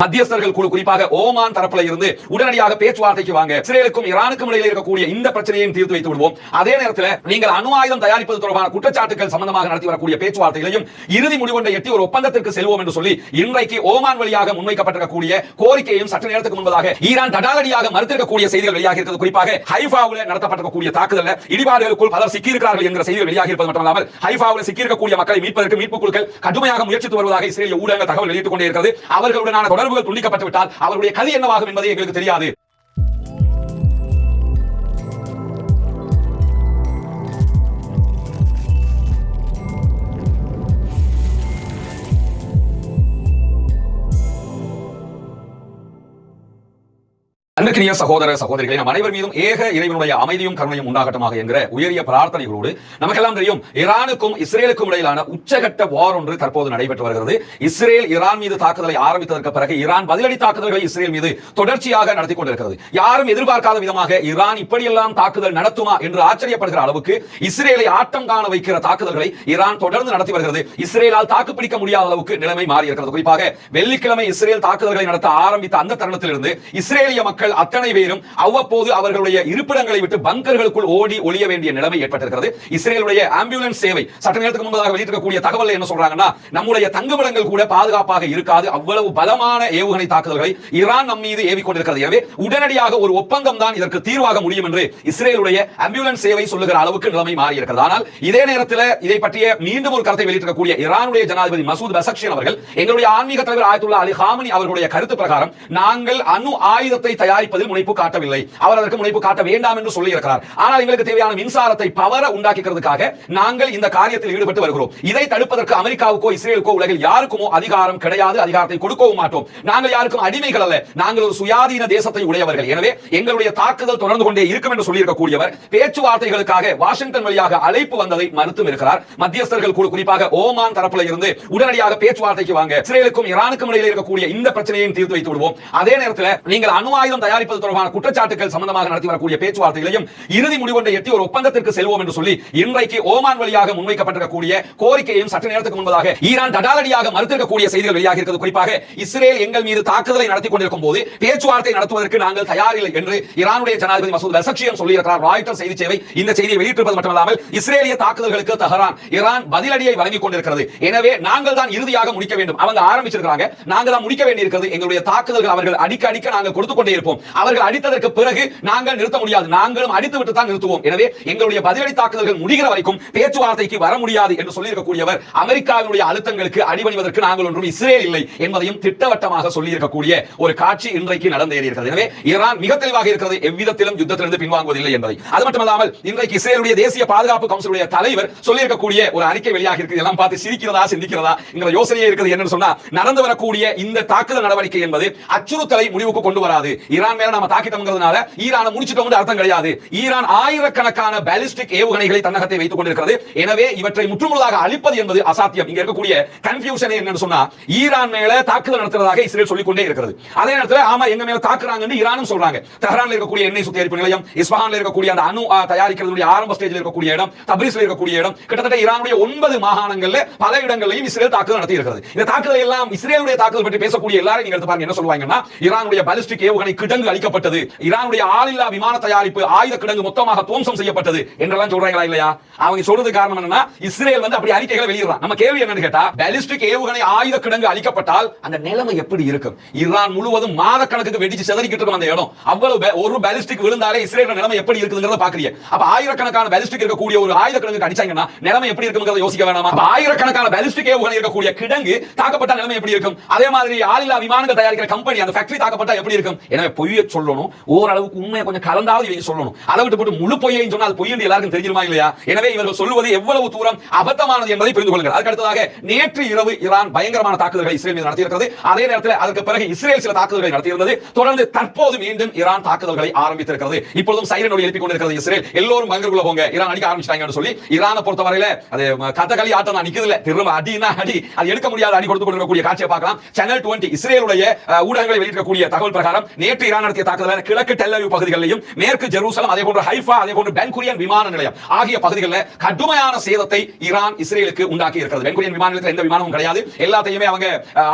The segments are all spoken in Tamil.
மத்தியஸ்தர்கள் குழு குறிப்பாக ஓமான் தரப்புல இருந்து உடனடியாக பேச்சுவார்த்தைக்கு வாங்க, இஸ்ரேலுக்கும் ஈரானுக்கும் இடையில் இருக்கக்கூடிய இந்த பிரச்சனையையும் தீர்த்து வைத்து விடுவோம். அதே நேரத்தில் நீங்கள் அணு ஆயுதம் தயாரிப்பது தொடர்பான குற்றச்சாட்டுகள் சம்பந்தமாக நடத்தி வரக்கூடிய பேச்சுவார்த்தைகளையும் இறுதி முடிவொன்றை எட்டி ஒரு ஒப்பந்தத்திற்கு செல்வோம் என்று சொல்லி இன்றைக்கு ஓமான் வழியாக முன்வைக்கப்பட்டிருக்கக்கூடிய கோரிக்கையும் சற்று நேரத்துக்கு முன்பதாக ஈரான் தடாலடியாக மறுத்திருக்கக்கூடிய செய்திகள் வெளியாக இருக்கிறது. குறிப்பாக ஹைஃபாவில் நடத்தப்பட்டிருக்கக்கூடிய தாக்குதலில் இடிபாடுகளுக்குள் பலர் சிக்கியிருக்கிறார்கள் என்கிற செய்திகள் வெளியாக இருப்பது மட்டுமல்லாமல் ஹைஃபாவில் சிக்கியிருக்கக்கூடிய மக்களை மீட்பதற்கு மீட்பு குழுக்கள் கடுமையாக முயற்சித்து வருவதாக இஸ்ரேலிய ஊடகங்கள் தகவல் வெளியிட்டுக் கொண்டே இருக்கிறது. அவர்களுடனான தொடர்புகள் துண்டிக்கப்பட்டு விட்டால் அவருடைய கதி என்னவாகும் என்பதை எங்களுக்கு தெரியாது. அன்பிற்கினிய சகோதர சகோதரிகளை நம் அனைவர் மீதும் ஏக இறைவனுடைய அமைதியும் கருணையும் உண்டாகட்டமாக என்கிற உயரிய பிரார்த்தனைகளோடு நமக்கெல்லாம் தெரியும் ஈரானுக்கும் இஸ்ரேலுக்கும் இடையிலான உச்சகட்ட வார் ஒன்று தற்போது நடைபெற்று வருகிறது. இஸ்ரேல் ஈரான் மீது தாக்குதலை ஆரம்பித்ததற்கு பிறகு ஈரான் பதிலடி தாக்குதல்களை இஸ்ரேல் மீது தொடர்ச்சியாக நடத்தி கொண்டிருக்கிறது. யாரும் எதிர்பார்க்காத விதமாக ஈரான் இப்படியெல்லாம் தாக்குதல் நடத்துமா என்று ஆச்சரியப்படுகிற அளவுக்கு இஸ்ரேலை ஆட்டம் காண வைக்கிற தாக்குதல்களை ஈரான் தொடர்ந்து நடத்தி வருகிறது. இஸ்ரேலால் தாக்குப்பிடிக்க முடியாத அளவுக்கு நிலைமை மாறி இருக்கிறது. குறிப்பாக வெள்ளிக்கிழமை இஸ்ரேல் தாக்குதல்களை நடத்த ஆரம்பித்த அந்த தருணத்திலிருந்து இஸ்ரேலிய மக்கள் அத்தனை பேரும் அவ்வப்போது அவர்களுடைய இருப்பிடங்களை விட்டு பங்கர்களுக்குள் ஓடி ஒளிய வேண்டிய நிலைமை ஏற்பட்டிருக்கிறது. இஸ்ரேலுடைய ஆம்புலன்ஸ் சேவை சற்று நேரத்துக்கு முன்பதாக வெளியிட்டிருக்கக்கூடிய தகவல் என்ன சொல்றாங்கன்னா, நம்முடைய தங்குமிடங்கள் கூட பாதுகாப்பாக இருக்காது, அவ்வளவு பலமான ஏவுகணை தாக்குதல்களை ஈரான் நம் மீது ஏவிக்கொண்டிருக்கிறது. எனவே உடனடியாக ஒரு ஒப்பந்தம் தான் இதற்கு தீர்வாக முடியும் என்று இஸ்ரேலுடைய ஆம்புலன்ஸ் சேவை சொல்லுகிற அளவுக்கு நிலைமை மாறி இருக்கிறது. ஆனால் இதே நேரத்தில் இதை பற்றிய மீண்டும் ஒரு கருத்தை வெளியிட்டிருக்கக்கூடிய ஈரானுடைய ஜனாதிபதி மசூத் பெசக்ஷியன் அவர்கள், எங்களுடைய ஆன்மீக தலைவர் ஆயத்துல்லா அலி காமனி அவர்களுடைய கருத்து பிரகாரம் நாங்கள் அணு ஆயுதத்தை தயாரிப்பதில் முனைப்பு காட்டவில்லை, அவர் அதற்கு முனைப்பு காட்ட வேண்டாம் என்று சொல்லி இருக்கிறார். ஆனால் எங்களுக்கு தேவையான மின்சாரத்தை பவர உண்டாக்குவதற்காக நாங்கள் இந்த காரியத்தில் ஈடுபட்டு வருகிறோம். இதை தடுப்பதற்கு அமெரிக்காவுக்கோ இஸ்ரேலுக்கோ உலகில் யாருக்குமோ அதிகாரம் கிடையாது, அதிகாரத்தை கொடுக்கவும் மாட்டோம். நாங்கள் யாருக்கும் அடிமைகள் அல்ல, நாங்கள் ஒரு சுயாதீன தேசத்தை உடையவர்கள். எனவே எங்களுடைய தாக்குதல் தொடர்ந்து கொண்டே இருக்கும் என்று சொல்லி இருக்கக்கூடியவர் பேச்சுவார்த்தைகளுக்காக வாஷிங்டன் வழியாக அழைப்பு வந்ததை மறுத்தும் இருக்கிறார். மத்தியஸ்தர்கள் குழு குறிப்பாக ஓமான் தரப்புல இருந்து உடனடியாக பேச்சுவார்த்தைக்கு வாங்க, இஸ்ரேலுக்கும் ஈரானுக்கும் இடையில் இருக்கக்கூடிய இந்த பிரச்சனையையும் தீர்த்து வைத்து விடுவோம். அதே நேரத்தில் நீங்கள் அணு ஆயுதம் தயாரிப்பது தொடர்பான குற்றச்சாட்டுகள் சம்பந்தமாக நடத்தி வரக்கூடிய பேச்சுவார்த்தைகளையும் இறுதி முடிவொன்றை எட்டி ஒரு ஒப்பந்தத்திற்கு செல்வோம் என்று சொல்லி இன்றைக்கு ஓமான் வழியாக முன்வைக்கப்பட்டிருக்கக்கூடிய கோரிக்கையும் சற்று நேரத்துக்கு முன்பதாக ஈரான் தடாலடியாக மறுத்திருக்கக்கூடிய செய்திகள் வெளியாக இருக்கிறது. குறிப்பாக இஸ்ரேல் எங்கள் மீது தாக்குதலை நடத்தி கொண்டிருக்கும் போது பேச்சுவார்த்தை நடத்துவதற்கு நாங்கள் தயாரில்லை என்று ஈரானுடைய ஜனாதிபதி மசூத் பெசக்ஷியன் சொல்லியிருக்கிறார். ராய்ட்டர்ஸ் செய்தி சேவை இந்த செய்தியை வெளியிட்டிருப்பது மட்டுமல்லாமல் இஸ்ரேலிய தாக்குதல்களுக்கு தஹரான் ஈரான் பதிலடியை வழங்கிக் கொண்டிருக்கிறது. எனவே நாங்கள் தான் இறுதியாக முடிக்க வேண்டும். அவங்க ஆரம்பிச்சிருக்காங்க, நாங்கள் தான் முடிக்க வேண்டியிருக்கிறது. எங்களுடைய தாக்குதல்கள் அவர்கள் அடிக்க நாங்கள் கொடுத்துக் கொண்டே இருப்போம். அவர்கள் அடித்ததற்கு பிறகு நாங்கள் நிறுத்த முடியாது, நாங்களும் அடித்து விட்டு தான் நிறுத்துவோம். எனவே எங்களுடைய பதிலடி தாக்குதல்கள் முடிகிற வரைக்கும் பேச்சுவார்த்தைக்கு வர முடியாது என்று சொல்லியிருக்கக்கூடியவர் அமெரிக்காவினுடைய அழுத்தங்களுக்கு அடிபணிவதற்கு நாங்கள் ஒன்றும் இஸ்ரேல் இல்லை என்பதையும் திட்டவட்டமாக சொல்லியிருக்கக்கூடிய ஒரு காட்சி இன்றைக்கு நடந்தேறியிருக்கிறது. எனவே ஈரான் மிக தெளிவாக இருக்கிறது, எவ்விதத்திலும் யுத்தத்திலிருந்து பின்வாங்குவதில்லை என்பதை. அது மட்டுமல்லாமல் இன்றைக்கு இஸ்ரேலுடைய தேசிய பாதுகாப்பு கவுன்சிலுடைய தலைவர் சொல்லியிருக்கக்கூடிய ஒரு அறிக்கை வெளியாக இருக்குது. எல்லாம் பார்த்து சிரிக்கிறதா சிந்திக்கிறதா என்கிற யோசனையே இருக்குது. என்னன்னு சொன்னா, நடந்து வரக்கூடிய இந்த தாக்குதல் நடவடிக்கை என்பது அச்சுறுத்தலை முடிவுக்கு கொண்டு வராது. ஈரான் மேல நாம தாக்கிட்டோம்ங்கிறதுனால ஈரானை முடிச்சிட்டோம் அர்த்தம் கிடையாது. ஈரான் ஆயிரக்கணக்கான பாலிஸ்டிக் ஏவுகணைகளை தன்னகத்தை வைத்துக் கொண்டிருக்கிறது. எனவே இவற்றை முற்றுமுழுதாக அழிப்பது என்பது அசாத்தியம். இங்க இருக்கக்கூடிய கன்ஃபியூஷன் என்னன்னு சொன்னா, ஈரான் மேல தாக்குதல் நடத்துவதாக இஸ்ரேல் சொல்லிக் கொண்டே இருக்கிறது. அதே நேரத்தில் ஆமா எங்க மேல தாக்குறாங்கன்னு ஈரானும் சொல்றாங்க. தெஹ்ரான்ல இருக்கக்கூடிய எண்ணெய் சுத்திகரிப்பு நிலையம், இஸ்பாஹான்ல இருக்கக்கூடிய அந்த அணு தயாரிக்கிறதுடைய ஆரம்ப ஸ்டேஜில் இருக்கக்கூடிய இடம், தப்ரீஸ்ல இருக்கக்கூடிய இடம், கிட்டத்தட்ட ஈரானுடைய 9 மாகாணங்கள்ல பல இடங்களையும் இஸ்ரேல் தாக்குதல் நடத்தி இருக்கிறது. இந்த தாக்குதல் எல்லாம் இஸ்ரேலுடைய தாக்குதல் பற்றி பேசக்கூடிய எல்லாரும் நீங்க எடுத்து பாருங்க, என்ன சொல்லுவாங்கன்னா, ஈரானுடைய பாலிஸ்டிக் ஏவுகணை கிடங்கு அழிக்கப்பட்டது, ஈரானுடைய ஆளில்லா விமான தயாரிப்பு ஆயுத கிடங்கு மொத்தமாக துவம்சம் செய்யப்பட்டது என்றெல்லாம் சொல்றாங்களா இல்லையா? அவங்க சொல்றது காரணம் என்னன்னா, இஸ்ரேல் வந்து அப்படி அறிக்கைகளை வெளியிடுறான். நம்ம கேள்வி என்னன்னு கேட்டா, பாலிஸ்டிக் ஏவுகணை ஆயுத கிடங்கு அழிக்கப்பட்டால் அந்த நிலைமை எப்படி இருக்கும்? ஈரான் முழுவதும் மாத கணக்குக்கு வெடிச்சு செதறிக்கிட்டு இருக்கும் அந்த இடம். அவ்வளவு ஒரு பாலிஸ்டிக் விழுந்தாலே இஸ்ரேல் நிலைமை எப்படி இருக்குங்கிறத பாக்குறீங்க. அப்ப ஆயிரக்கணக்கான பாலிஸ்டிக் இருக்கக்கூடிய ஒரு ஆயுத கிடங்கு அடிச்சாங்கன்னா நிலைமை எப்படி இருக்குங்கிறத யோசிக்க வேணாமா? ஆயிரக்கணக்கான பாலிஸ்டிக் ஏவுகணை இருக்கக்கூடிய கிடங்கு தாக்கப்பட்ட நிலைமை எப்படி இருக்கும்? அதே மாதிரி ஆளில்லா விமானங்கள் தயாரிக்கிற கம்பெனி அந்த ஃபேக்டரி தாக்கப்பட்டா எப்படி இருக்கும்? எனவே பொய்யை சொல்லணும், ஓரளவுக்கு உண்மையை கொஞ்சம் கலந்தாவது இவங்க சொல்லணும். அதை விட்டு போட்டு முழு பொய்யையும் சொன்னா அது பொய் என்று எல்லாருக்கும் தெரியுமா இல்லையா? எனவே இவர்கள் சொல்லுவது எவ்வளவு தூரம் அபத்தமானது என்பதை புரிந்து கொள்ளுங்கள். அதுக்கு அடுத்ததாக நேற்று இரவு ஈரான் பயங்கரமான தாக்குதல்களை இஸ்ரேல் மீது நடத்தியிருக்கிறது. அதே நேரத்தில் அதற்கு பிறகு இஸ்ரேல் சில தாக்குதல்களை நடத்தியிருந்தது. தொடர்ந்து தற்போது மீண்டும் ஈரான் தாக்குதல்களை ஆரம்பித்திருக்கிறது. இப்பொழுதும் சைரன் ஒலி எழுப்பிக் கொண்டிருக்கிறது இஸ்ரேல். எல்லோரும் பங்கருக்குள்ள போங்க, ஈரான் அடிக்க ஆரம்பிச்சிட்டாங்கன்னு சொல்லி. ஈரானை பொறுத்தவரையில அது கதகளி ஆட்டம் தான் நிக்குதுல, திரும்ப அடினா அடி, அது எடுக்க முடியாத அடி கொடுத்து கொண்டிருக்கக்கூடிய காட்சியை பார்க்கலாம். சேனல் 20 இஸ்ரேலுடைய ஊடகங்களை வெளியிடக்கூடிய தகவல் பிரகாரம் நேற்று ஈரான் ஈரான் நடத்திய தாக்குதல் கிழக்கு டெல் அவீவ் பகுதிகளிலும் மேற்கு ஜெருசலம் அதே போன்று ஹைஃபா அதே போன்று பென் குரியன் விமான நிலையம் ஆகிய பகுதிகளில் கடுமையான சேதத்தை ஈரான் இஸ்ரேலுக்கு உண்டாக்கி இருக்கிறது. பென் குரியன் விமான நிலையத்தில் எந்த விமானமும் கிடையாது. எல்லாத்தையுமே அவங்க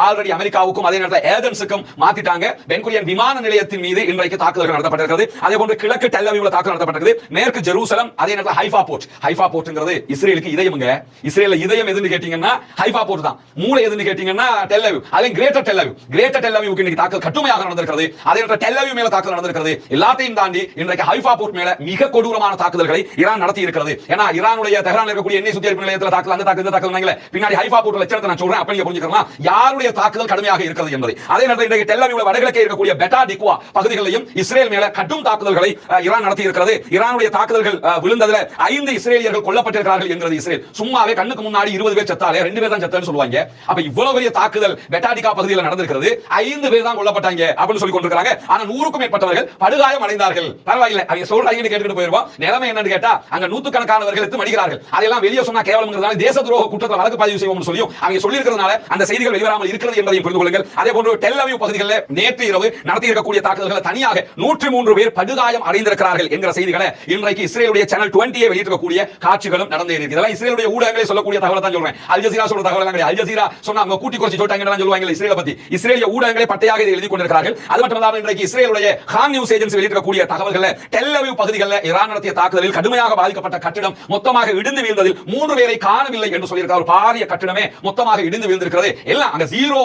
ஆல்ரெடி அமெரிக்காவுக்கும் அதே நேரத்தில் ஏதென்ஸுக்கும் மாத்திட்டாங்க. பென் குரியன் விமான நிலையத்தின் மீது இன்றைக்கு தாக்குதல்கள் நடத்தப்பட்டிருக்கிறது. அதே போன்று கிழக்கு டெல் அவீவ்ல தாக்குதல் நடத்தப்பட்டிருக்கிறது. மேற்கு ஜெருசலம் அதே நேரத்தில் ஹைஃபா போர்ட். ஹைஃபா போர்ட்ங்கிறது இஸ்ரேலுக்கு இதயம்ங்க. இஸ்ரேல்ல இதயம் எதுன்னு கேட்டீங்கன்னா ஹைஃபா போர்ட் தான். மூளை எதுன்னு கேட்டீங்கன்னா டெல் அவீவ். அதே greater Tel Aviv. Greater Tel அவீவுக்கு இன்னைக்கு தாக்குதல் கடுமையாக நடந்திருக்கிறது. அதே நேரத்தில் டெல் அவீவ் மேல தாக்குதல் நடந்திருக்கிறது. எல்லாத்தையும் தாண்டி இன்றைக்கு ஹைஃபா போர்ட் மேல மிக கொடூரமான தாக்குதல்களை ஈரான் நடத்தி இருக்கிறது. ஏன்னா ஈரானுடைய தெஹ்ரானில் இருக்கக்கூடிய எண்ணெய் சுத்திகரிப்பு நிலையத்தில் தாக்குதல் அந்த தாக்குதல் தாக்குதல் பின்னாடி ஹைஃபா போர்ட் லட்சணத்தை நான் சொல்றேன். அப்படி புரிஞ்சுக்கலாம் யாருடைய தாக்குதல் கடுமையாக இருக்கிறது என்பதை. அதே நேரத்தில் இன்றைக்கு டெல் அவீவ்ல வடகிழக்கே இருக்கக்கூடிய பெட்டா டிக்வா பகுதிகளிலும் இஸ்ரேல் மேல கடும் தாக்குதல்களை ஈரான் நடத்தி இருக்கிறது. ஈரானுடைய தாக்குதல்கள் விழுந்ததுல 5 இஸ்ரேலியர்கள் கொல்லப்பட்டிருக்கிறார்கள் என்கிறது இஸ்ரேல். சும்மாவே கண்ணுக்கு முன்னாடி 20 பேர் செத்தாலே 2 பேர் தான் செத்தான்னு சொல்லுவாங்க. அப்ப இவ்வளவு பெரிய தாக்குதல் பெட்டா டிக்வா பகுதியில் நடந்திருக்கிறது. 5 பேர் தான் கொல்லப்பட்டாங்க அப்படின்னு சொல்லி கொண்டிருக்காங்க. ஆனா 100க்கும் மேற்பட்டவர்கள் படுகாயம் அடைந்தார்கள். பரவாயில்லை, அவங்க சொல்றாங்கன்னு கேட்டுட்டு போயிருவோம். நிலைமை என்னன்னு கேட்டா அங்க நூற்றுக்கணக்கானவர்கள் எத்து மடிகிறார்கள். அதெல்லாம் வெளியே சொன்னா கேவலம்ங்கிறதால தேச துரோக குற்றத்தில் வழக்கு பதிவு செய்வோம்னு சொல்லியும் அவங்க சொல்லி இருக்கிறதுனால அந்த செய்திகள் வெளிவராமல் இருக்கிறது என்பதையும் புரிந்து கொள்ளுங்கள். அதே போன்று டெல் அவீவ் பகுதிகளில் நேற்று இரவு நடத்தி இருக்கக்கூடிய தாக்குதல்களை தனியாக 103 பேர் படுகாயம் அடைந்திருக்கிறார்கள் என்கிற செய்திகளை இன்றைக்கு இஸ்ரேலுடைய சேனல் 20 வெளியிட்டிருக்கக்கூடிய காட்சிகளும் நடந்தே இருக்கு. இதெல்லாம் இஸ்ரேலுடைய ஊடகங்களை சொல்லக்கூடிய தகவலை தான் சொல்றேன். அல் ஜசீரா சொல்ற தகவல் கிடையாது. அல் ஜசீரா சொன்னா அவங்க கூட்டி குறைச்சி சொல்லிட்டாங்கன்னு சொல்லுவாங்க இஸ்ரேலை பத்தி. இஸ்ரேலிய ஊடகங்களை பட்டையாக இதை எழுதி கொண்டிருக்கிறார்கள். அது மட்டுமல்லாமல் இன்றைக்கு இஸ்ரேலுடைய கான் நியூஸ் ஏஜென்சி வெளியிட்டிருக்கக்கூடிய தகவல்களை டெல் அவீவ் பகுதிகளில் ஈரான் நடத்திய தாக்குதலில் கடுமையாக பாதிக்கப்பட்ட கட்டிடம் மொத்தமாக இடிந்து வீழ்ந்ததில் 3 பேரை காணவில்லை என்று சொல்லியிருக்கார். பாரிய கட்டிடமே மொத்தமாக இடிந்து வீழ்ந்திருக்கிறது. எல்லாம் அங்க ஜீரோ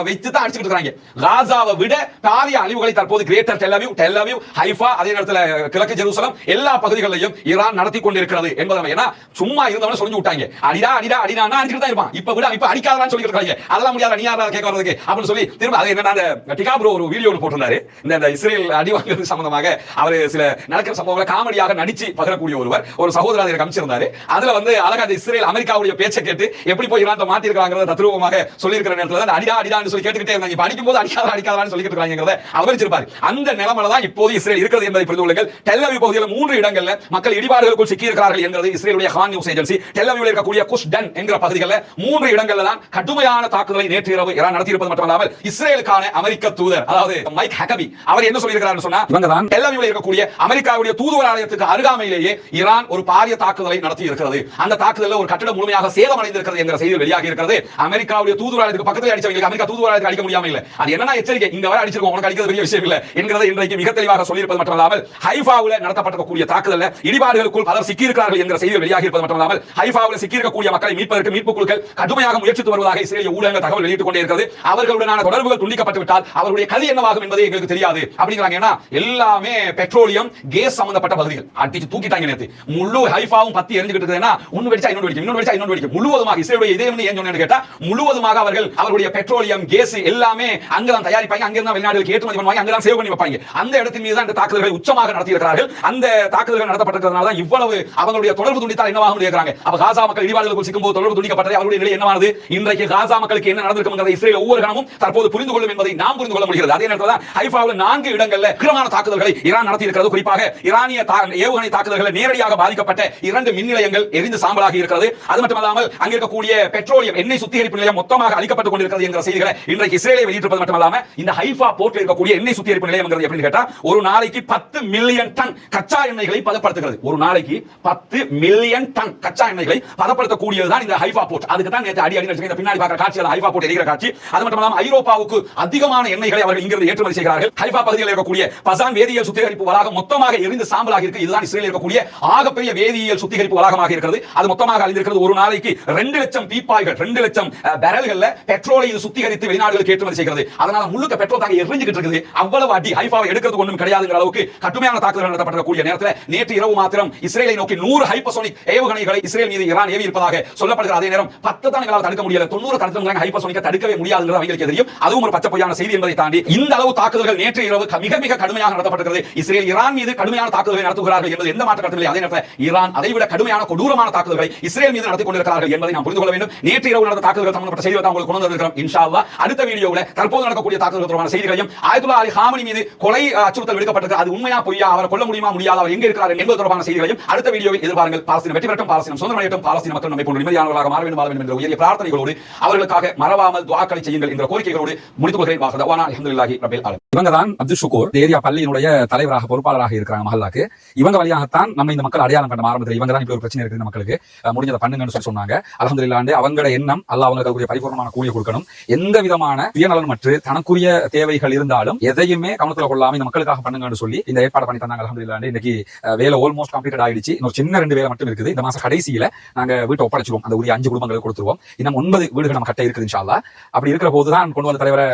வைத்து தான் அடிச்சிட்டு இருக்காங்க. காசாவை விட பாரிய அழிவுகளை தற்போது கிரேட்டர் டெல் அவீவ் ஹைஃபா அதே நேரத்தில் கிழக்கு ஜெருசலம் எல்லா பகுதிகளிலும் ஈரான் நடத்தி கொண்டிருக்கிறது என்பதை ஏன்னா சும்மா இருந்தவன சொல்லி விட்டாங்க. அடிடா அடிடா அடினா அடிச்சிட்டு தான் இருப்பான். இப்ப விட இப்ப அடிக்காதான்னு சொல்லி இருக்காங்க. அதெல்லாம் முடியாத நீ யாரா கேட்க வரதுக்கு அப்படின்னு சொல்லி திரும்ப அது என்னன்னா அந்த டிகா ப்ரோ ஒரு வீடியோ போட்டிருந்தாரு. இந்த இஸ்ரேல் அடி வாங்குறது சம்பந்தமாக அவர் சில நடக்கிற சம்பவங்களை காமெடியாக நடிச்சு பகிரக்கூடிய ஒரு சகோதரர் எனக்கு அமைச்சிருந்தாரு. அதுல வந்து அழகா இஸ்ரேல் அமெரிக்காவுடைய பேச்சை கேட்டு எப்படி போய் ஈரான் மாத்தி இருக்காங்கிறத தத்ரூபமாக சொல்லி இருக்கிற நேரத்துல தான் அடிடா அடிடான்னு சொல்லி கேட்டுக்கிட்டே இருந்தாங்க. இப்ப அடிக்கும் போது அடிக்காதான்னு சொல்லிட்டு இருக்காங்கிறத அவரிச்சிருப்பாரு. அந்த நிலைமையில தான் இப்போது இஸ்ரேல் இருக்கிறது என்பதை புரிந்து கொள்ளுங்கள். டெல் அவீவ் பகுதியில் 3 இடங்கள்ல மக்கள் இடிபாடுகளுக்குள் சிக்கி இருக்கிறார்கள் என்கிறது இஸ்ரேலுடைய கான் நியூஸ் ஏஜென்சி. டெல் அவீவ்ல இருக்கக்கூடிய குஷ்டன் என்கிற பகுதிகளில் 3 இடங்கள்ல தான் கடுமையான தாக்குதலை நேற்று இரவு ஈரான் நடத்தி இருப்பது மட்டுமல்லாமல் இஸ்ரேலுக்கான அமெரிக்க தூதர் அதாவது மைக் ஹக்கபி அவர் என்ன சொல்லியிருக்கிறார் சொன்னா இவங்க தான் டெல் அவீவ்ல இருக்கக்கூடிய அமெரிக்காவுடைய தூதுவர் ஆலயத்துக்கு அருகாமையிலேயே ஈரான் ஒரு பாரிய தாக்குதலை நடத்தி இருக்கிறது. அந்த தாக்குதலில் ஒரு கட்டடம் முழுமையாக சேதமடைந்திருக்கிறது என்கிற செய்தி வெளியாகி இருக்கிறது. அமெரிக்காவுடைய தூதுவர் ஆலயத்துக்கு பக்கத்தில் அடிச்சவங்களுக்கு அமெரிக்கா தூதுவர் ஆலயத்துக்கு அடிக்க முடியாம இல்ல. அது என்னன்னா எச்சரிக்கை, இங்க வர அடிச்சிருக்கோம் உனக்கு அடிக்கிறது பெரிய விஷயம் இல்ல என்கிறதை இன்றைக்கு மிக தெளிவாக சொல்லியிருப்பது மட்டுமல்லாமல் ஹைஃபாவுல நடத்தப்படக்கூடிய தாக்குதல்ல இடிபாடுகளுக்குள் பலர் சிக்கி இருக்கிறார்கள் என்கிற செய்தி வெளியாகி இருப்பது மட்டுமல்லாமல் ஹைஃபாவுல சிக்கி இருக்கக்கூடிய மக்களை மீட்பதற்கு மீட்பு குழுக்கள் கடுமையாக முயற்சித்து வருவதாக இஸ்ரேலிய ஊடகங்கள் தகவல் வெளியிட்டுக் கொண்டே இருக்கிறது. அவர்களுடனான தொடர்புகள் துண்டிக்கப்பட்டு விட்டால் அவருடைய கதி என்னவாகும் என்பது எங்களுக்கு தெரியாது அப்படிங்கிறாங்க. ஏன்னா எல்லாமே பெட்ரோலியம் கேஸ் சம்பந்தப்பட்ட பகுதிகள் அடிச்சு தூக்கிட்டாங்க. நேத்து முழு ஹைஃபாவும் பத்தி எரிஞ்சுக்கிட்டு இருக்குதுன்னா ஒன்னு வெடிச்சா இன்னொரு வெடிக்கும், இன்னொரு வெடிச்சா இன்னொரு வெடிக்கும். முழுவதுமாக இஸ்ரேலுடைய இதயம் ஏன் சொன்னேன்னு கேட்டா முழுவதுமாக அவர்களுடைய பெட்ரோலியம் கேஸ் எல்லாமே அங்கதான் தயாரிப்பாங்க, அங்கிருந்து வெளிநாடுகளுக்கு ஏற்றுமதி பண்ணுவாங்க, அங்கதான் சேவ் பண்ணி வைப்பாங்க. அந்த இடத்தின் மீது அந்த தாக்குதல்களை உச்சமாக நடத்தி இருக்கிறார்கள். அந்த தாக்குதல்கள் நடத்தப்பட்டிருக்கிறதுனால தான் இவ்வளவு அவங்களுடைய தொடர்பு துண்டித்தால் என்னவாகும் கேட்கிறாங்க. அப்ப காசா மக்கள் இடிபாடுகளுக்குள் சிக்கும்போது தொடர்பு துண்டிக்கப்பட்டது அவருடைய நிலை என்னவானது? இன்றைக்கு காசா மக்களுக்கு என்ன நடந்திருக்கும் இஸ்ரேல் ஒவ்வொரு கணமும் தற்போது புரிந்து கொள்ளும் என்பதை நாம் புரிந்து கொள்ள முடிகிறது. அதே நேரத்தில் தான் ஹைஃபாவில் 4 இடங்கள்ல கிரமான தாக்குதல்களை ஈரான் நடத்தி இருக்கிறது. குறிப்பாக ஈரானிய ஏவுகணை தாக்குதல்களை நேரடியாக பாதிக்கப்பட்ட 2 மின் நிலையங்கள் எரிந்து சாம்பலாகி இருக்கிறது. அது மட்டுமல்லாமல் அங்க இருக்கக்கூடிய பெட்ரோலியம் எண்ணெய் சுத்திகரிப்பு நிலையம் மொத்தமாக அழிக்கப்பட்டுக் கொண்டிருக்கிறது என்கிற செய்திகளை இன்றைக்கு இஸ்ரேலை வெளியிட்டிருப்பது மட்டுமல்லாமல் இந்த ஹைஃபா போர்ட்டில் இருக்கக்கூடிய எண்ணெய் சுத்திகரிப்பு நிலையம் எப்படின்னு கேட்டா ஒரு நாளைக்கு 10 மில்லியன் டன் கச்சா எண்ணெய்களை பதப்படுத்துகிறது. ஒரு நாளைக்கு 10 மில்லியன் டன் கச்சா எண்ணெய்களை பதப்படுத்தக்கூடியதுதான் இந்த ஹைஃபா போர்ட். அதுக்கு தான் நேற்று அடி அடி பின்னாடி பார்க்கிற காட்சி ஹைஃபா போர்ட் எரிகிற காட்சி. அது மட்டுமல்லாமல் ஐரோப்பாவுக்கு அதிகமான எண்ணெய்களை அவர்கள் இங்கிருந்து ஏற்றுமதி செய்கிறார்கள். ஹைஃபா பகுதியில் இருக்கக்கூடிய பசான் வேதியியல் சுத்திகரிப்பு வளாகம் மொத்தமாக எரிந்து சாம்பலாக இருக்கு. இதுதான் இஸ்ரேலில் இருக்கக்கூடிய ஆகப்பெரிய வேதியியல் சுத்திகரிப்பு வளாகமாக இருக்கிறது. அது மொத்தமாக அழிந்திருக்கிறது. ஒரு நாளைக்கு 2 லட்சம் பீப்பாய்கள் 2 லட்சம் பேரல்கள்ல பெட்ரோலை இது சுத்திகரித்து வெளிநாடுகளுக்கு ஏற்றுமதி செய்கிறது. அதனால முழுக்க பெட்ரோல் தாங்க எரிஞ்சிட்டு இருக்குது. அவ்வளவு அடி ஹைஃபாவை எடுக்கிறது ஒன்றும் கிடையாதுங்கிற அளவுக்கு கடுமையான தாக்குதல் நடத்தப்படக்கூடிய நேரத்தில் நேற்று இரவு மாத்திரம் இஸ்ரேலை நோக்கி 100 ஹைப்பர்சோனிக் ஏவுகணைகளை இஸ்ரேல் மீது ஈரான் ஏவி இருப்பதாக சொல்லப்படுகிற அதே நேரம் 10 தான் எங்களால் தடுக்க முடியல, 90 தடுத்து ஹைப்பர்சோனிக்கை தடுக்கவே முடியாதுங்கிறது அவங்களுக்கு தெரியும். அதுவும் ஒரு பச்சை பொய்யான செய்தி என்பதை தாண்டி இந்த அளவு தாக்குதல்கள் நேற்று இரவு மிக மிக கடுமையாக நடத்தப்பட்டிருக்கிறது. இஸ்ரேல் ஈரான் மீது கடுமையான தாக்குதல்களை நடத்துகிறார்கள் என்பது எந்த மாற்ற கருத்து இல்லை. அதே நேரத்தில் ஈரான் அதைவிட கடுமையான கொடூரமான தாக்குதல்களை இஸ்ரேல் மீது நடத்தி கொண்டிருக்கிறார்கள் என்பதை நாம் புரிந்து கொள்ள வேண்டும். நேற்று இரவு நடந்த தாக்குதல்கள் சம்பந்தப்பட்ட செய்திகளை தான் உங்களுக்கு கொண்டு வந்திருக்கிறோம். இன்ஷா அல்லாஹ் அடுத்த வீடியோவில் தற்போது நடக்கக்கூடிய தாக்குதல் தொடர்பான செய்திகளையும் ஆயத்துல்லா அலி ஹாமனி மீது கொலை அச்சுறுத்தல் விடுக்கப்பட்டிருக்கிறது, அது உண்மையா பொய்யா, அவரை கொல்ல முடியுமா முடியாத, அவர் எங்க இருக்கிறார் என்பது தொடர்பான செய்திகளையும் அடுத்த வீடியோவில் எதிர்பாருங்கள். பாலஸ்தீனம் வெற்றி பெறட்டும், பாலஸ்தீனம் சுதந்திரமடையட்டும், பாலஸ்தீன மக்கள் நம்மை போன்ற நிம்மதியானவர்களாக மாற வேண்டும் என்ற உயரிய பிரார்த்தனைகளோடு அவர்களுக்காக மறவாமல் துஆக்களை செய்யுங்கள் என்ற கோரிக்கைகளோடு முடித்துக் கொள்கிறேன். வாஹதவானா அல்ஹம்துலில்லாஹி ரப்பில் ஆலமீன். இவங்க தான் அப்துல் ஷுக்கூர் ஏரியா பள்ளியினுடைய தலைவராக பொறுப்பாளராக இருக்கிறாங்க மஹல்லாக்கு. இவங்க வழியாகத்தான் நம்ம இந்த மக்கள் அடையாளம் கண்ட ஆரம்பத்தில் இவங்க தான் இப்படி ஒரு பிரச்சனை இருக்குது மக்களுக்கு முடிஞ்சதை பண்ணுங்கன்னு சொல்லி சொன்னாங்க. அல்ஹம்துலில்லாஹ் அவங்களோட எண்ணம் அல்லாஹ் அவங்களுக்கு பரிபூர்ணமான கூலியை கொடுக்கணும். எந்த விதமான சுயநலன் மற்றும் தனக்குரிய தேவைகள் இருந்தாலும் எதையுமே கவனத்துல கொள்ளாம இந்த மக்களுக்காக பண்ணுங்கன்னு சொல்லி இந்த ஏற்பாடு பண்ணி தந்தாங்க. அல்ஹம்துலில்லாஹ் இன்னைக்கு வேலை ஆல்மோஸ்ட் கம்ப்ளீட் ஆயிடுச்சு. இன்னொரு சின்ன 2 வேலை மட்டும் இருக்குது. இந்த மாசம் கடைசியில நாங்க வீட்டை ஒப்படைச்சிருவோம். அந்த உரிய 5 குடும்பங்களுக்கு கொடுத்துருவோம். இன்னும் 9 வீடுகள் நம்ம கட்ட இருக்குது இன்ஷா அல்லாஹ். அப்படி இருக்கிற போதுதான் கொண்டு வந்த தலைவரை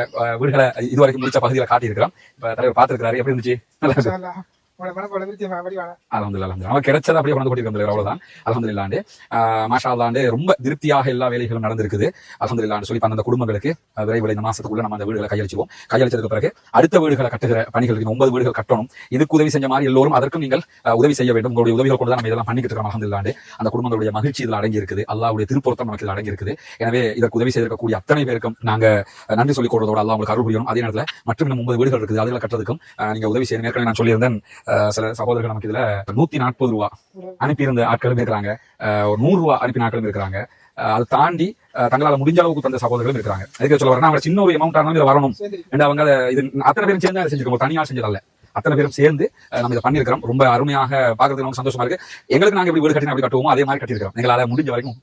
வீடுகளை இதுவரைக்கும் முடிச்ச பகுதியில காட்டி இருக்கிறோம். இப்ப தலைவர் பாத்துருக்காரு. எப்படி இருந்துச்சு? அல்ஹம்துலில்லாஹ் கிடைச்சது அப்படியே கொண்டு கொண்டிருக்கிறோம். அவ்வளவுதான். அல்ஹம்துலில்லாஹ் மாஷா அல்லாஹ் ரொம்ப திருப்தியாக எல்லா வேலைகளும் நடந்திருக்குது. அல்ஹம்துலில்லாஹ் சொல்லி அந்த குடும்பங்களுக்கு விரைவில் இந்த மாசத்துக்குள்ள நம்ம அந்த வீடுகளை கையளிச்சுவோம். கையளிச்சதுக்கு பிறகு அடுத்த வீடுகளை கட்டுகிற பணிகளுக்கு 9 வீடுகள் கட்டணும். இதுக்கு உதவி செஞ்ச மாதிரி எல்லோரும் அதற்கும் நீங்கள் உதவி செய்ய வேண்டும். உங்களுடைய உதவிகள் கொண்டு தான் நம்ம இதெல்லாம் பண்ணிக்கிட்டு இருக்கோம். அல்ஹம்துலில்லாஹ் அந்த குடும்பங்களுடைய மகிழ்ச்சி இதில் அடங்கி இருக்குது. அல்லாஹ்வுடைய திருப்பொருத்தம் நமக்கு இதில் அடங்கி இருக்குது. எனவே இதற்கு உதவி செய்திருக்கக்கூடிய அத்தனை பேருக்கும் நாங்க நன்றி சொல்லிக் கொள்வதோடு அல்லாஹ் உங்களுக்கு அருள் புரியணும். அதே நேரத்தில் மற்றும் 9 வீடுகள் இருக்குது. அதில் கட்டுறதுக்கும் நீங்க உதவி செய்யணும். ஏற்கனவே நான் சொல்லியிருந்தேன் சில சகோதரர்கள் நமக்கு இதுல 140 ரூபா அனுப்பியிருந்த ஆட்களும் இருக்கிறாங்க. ஒரு 100 ரூபா அனுப்பின ஆட்களும் இருக்கிறாங்க. அதை தாண்டி தங்களால முடிஞ்ச அளவுக்கு தந்த சகோதரர்களும் இருக்கிறாங்க. அதுக்கு சொல்ல வரேன், அவங்க சின்ன ஒரு அமௌண்ட் ஆனாலும் இதை வரணும். அவங்க இது அத்தனை பேரும் சேர்ந்து செஞ்சிருக்கோம். தனியாக செஞ்சதல்ல, அத்தனை பேரும் சேர்ந்து நம்ம இதை பண்ணிருக்கிறோம். ரொம்ப அருமையாக பாக்குறதுக்கு ரொம்ப சந்தோஷமா இருக்கு. எங்களுக்கு நாங்க எப்படி வீடு கட்டி அப்படி கட்டுவோமோ அதே மாதிரி கட்டிருக்கிறோம். எங்களால முடிஞ்ச வரைக்கும்.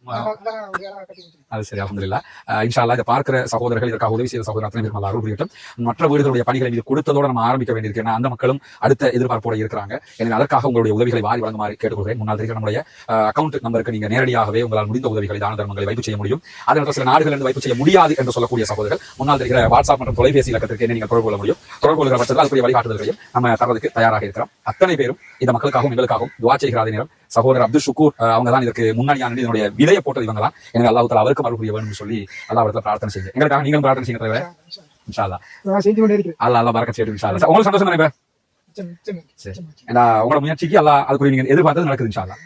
அது சரி, அல்ஹம்துலில்லாஹ். இன்ஷா அல்லாஹ் இதை பார்க்கிற சகோதரர்கள், இதற்காக உதவி செய்த சகோதரர் அத்தனை பேரும் அல்லாஹ் அருள் புரியட்டும். மற்ற வீடுகளுடைய பணிகளை இது கொடுத்ததோட நம்ம ஆரம்பிக்க வேண்டியிருக்கு. அந்த மக்களும் அடுத்த எதிர்பார்ப்போட இருக்கிறாங்க. எனவே அதற்காக உங்களுடைய உதவிகளை வாரி வழங்குமாறு கேட்டுக்கொள்கிறேன். முன்னால் இருக்கிற நம்முடைய அக்கௌண்ட் நம்பருக்கு நீங்க நேரடியாகவே உங்களால் முடிந்த உதவிகளை தான தர்மங்களை வைப்பு செய்ய முடியும். அதே நேரத்தில் சில நாடுகளிலிருந்து வைப்பு செய்ய முடியாது என்று சொல்லக்கூடிய சகோதரர்கள் முன்னால் இருக்கிற வாட்ஸ்அப் மற்றும் தொலைபேசி இலக்கத்திற்கு என்ன நீங்கள் தொடர்பு கொள்ள முடியும். தொடர்பு கொள்கிற பட்சத்தில் அதுக்குரிய வழிகாட்டுதல்களையும் நம்ம தரதுக்கு தயாராக இருக்கிறோம். அத்தனை பேரும் இந்த மக்களுக்காகவும் எங்களுக்காகவும் துஆ செய்கிற அதே நேரம் சகோதரர் அப்துல் ஷுக்கூர் அவங்க தான் இதற்கு முன்னணியான இதனுடைய விதையை போட்டது இவங்க தான். எனவே அல்லாஹ் தஆலா அவருக்கும் அருள் புரிய வேண்டும் சொல்லி அல்லாஹ் இடத்துல பிரார்த்தனை செய்யுங்க. எங்களுக்காக நீங்களும் பிரார்த்தனை செய்யுங்க தலைவரே. இன்ஷா அல்லாஹ் அல்லாஹ் பரக்கத் செய்யட்டும். இன்ஷா அல்லாஹ் உங்களுக்கு சந்தோஷம் தானே? உங்களோட முயற்சிக்கு அல்லாஹ் அதுக்குரிய நீங்க எதிர்பார்த்தது நடக்குது இன்ஷா அல்லாஹ்.